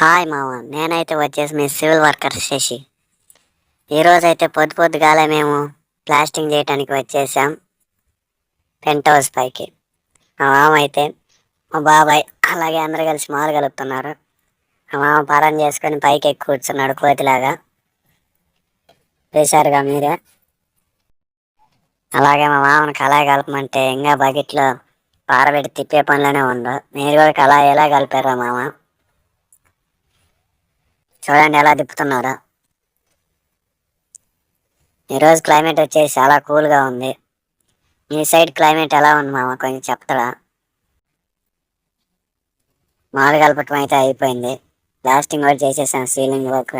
Hi మామ, నేనైతే వచ్చేసి మీ సివిల్ వర్కర్ శశి. ఈరోజైతే పొద్దుగాలే మేము ప్లాస్టింగ్ చేయడానికి వచ్చేసాం పెంట్ హౌస్ పైకి. మా మామ అయితే మా బాబాయ్ అలాగే అందరూ కలిసి మాలు కలుపుతున్నారు. మా మామ పరం చేసుకొని పైకి ఎక్కి కూర్చున్నాడు కోతిలాగా, వేశారుగా మీరే. అలాగే మా మామను కళాయి కలపమంటే ఇంకా బకెట్లో పారబెట్టి తిప్పే పనిలోనే ఉందో. మీరు కూడా కళాయి ఎలా కలిపారా మామ? చూడండి ఎలా తిప్పుతున్నారో. ఈరోజు క్లైమేట్ వచ్చేసి చాలా కూల్గా ఉంది. మీ సైడ్ క్లైమేట్ ఎలా ఉంది మామ, కొంచెం చెప్తారా? మాలు కలపటం అయితే అయిపోయింది, ప్లాస్టింగ్ వర్క్ చేసేసాం, సీలింగ్ వర్క్.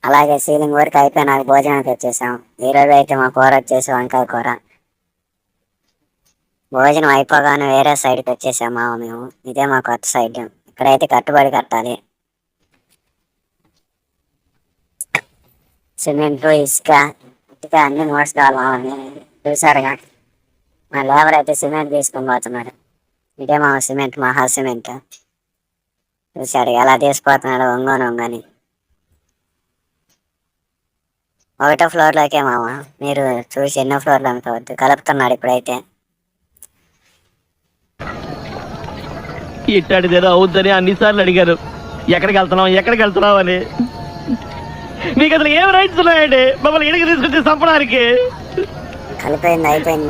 అలాగే సీలింగ్ వర్క్ అయిపోయి నాకు భోజనానికి వచ్చేసాం. ఈరోజు అయితే మా కూర వచ్చేసి వంకాయ కూర. భోజనం అయిపోగానే వేరే సైడ్కి వచ్చేసాం మామ మేము. ఇదే మా కొత్త సైడ్, ఇక్కడైతే కట్టుబడి కట్టాలి. సిమెంట్, ఇసుక, అన్ని మోసుకోవాలి మామని. చూసారుగా మా లేబర్ అయితే సిమెంట్ తీసుకొని పోతున్నాడు. ఇదే మా సిమెంట్, మహా సిమెంట్. చూసాడు ఎలా తీసుకుపోతున్నాడు ఒంగని. ఒకటో ఫ్లోర్లోకే మామ, మీరు చూసి ఎన్నో ఫ్లోర్లు అనుకోవద్దు. కలుపుతున్నాడు ఇప్పుడైతే. ఇట్టాడిదేదో అవుద్దని అన్నిసార్లు అడిగారు, ఎక్కడికి వెళ్తున్నావు అని. మీకు అసలు ఏం రైట్స్ ఉన్నాయండి మమ్మల్ని ఇడికి తీసుకొచ్చి చంపడానికి? కలిపోయింది, అయిపోయింది.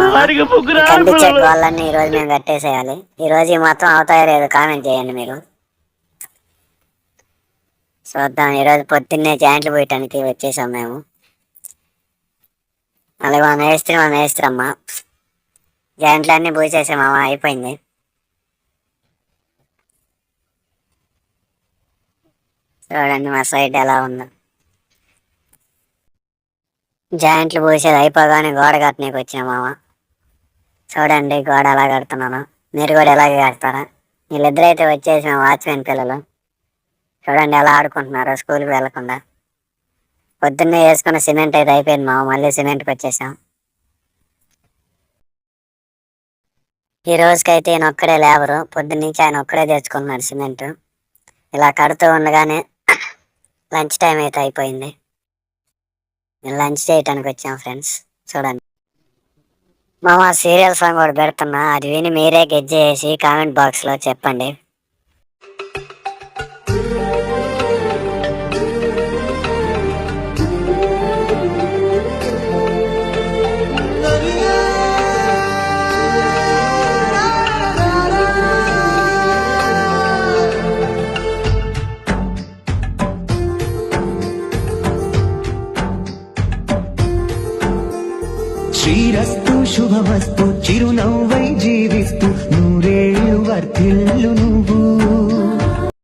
వాళ్ళని ఈ రోజు మేము కట్టేసేయాలి. ఈ రోజు ఈ మొత్తం అవుతాయో లేదో కామెంట్ చేయండి మీరు. చూద్దాం. ఈరోజు పొద్దున్నే జాయింట్లు పోయటానికి వచ్చేసాం మేము. అలాగే మా మేస్త్రి అమ్మ జాయింట్లు అన్నీ పూసేసామమ్మ, అయిపోయింది. చూడండి మా సైడ్ ఎలా ఉందో. జాయింట్లు పూసేది అయిపోగానే గోడ కట్టనీకి వచ్చామామ. చూడండి గోడ ఎలా కడుతున్నాను. మీరు కూడా ఎలాగే కడతారా? వీళ్ళిద్దరైతే వచ్చేసి మా వాచ్మెన్ పిల్లలు. చూడండి ఎలా ఆడుకుంటున్నారో స్కూల్కి వెళ్ళకుండా. పొద్దున్నే వేసుకున్న సిమెంట్ అయితే అయిపోయింది మామ, మళ్ళీ సిమెంట్కి వచ్చేసాం. ఈ రోజుకైతే ఈయన ఒక్కడే లేబరు, పొద్దున్నుంచి ఆయన ఒక్కడే తెచ్చుకుంటున్నాడు సిమెంట్. ఇలా కడుతూ ఉండగానే లంచ్ టైం అయితే అయిపోయింది. లంచ్ చేయటానికి వచ్చాం ఫ్రెండ్స్. చూడండి మామ, సీరియల్ సాంగ్ కూడా పెడుతున్నా, అది విని మీరే గెస్ చేసి కామెంట్ బాక్స్లో చెప్పండి. శ్రీరస్తు శుభమస్తు చిరునవ్వై జీవిస్తూ నూరేళ్ళు వర్ధిల్లును.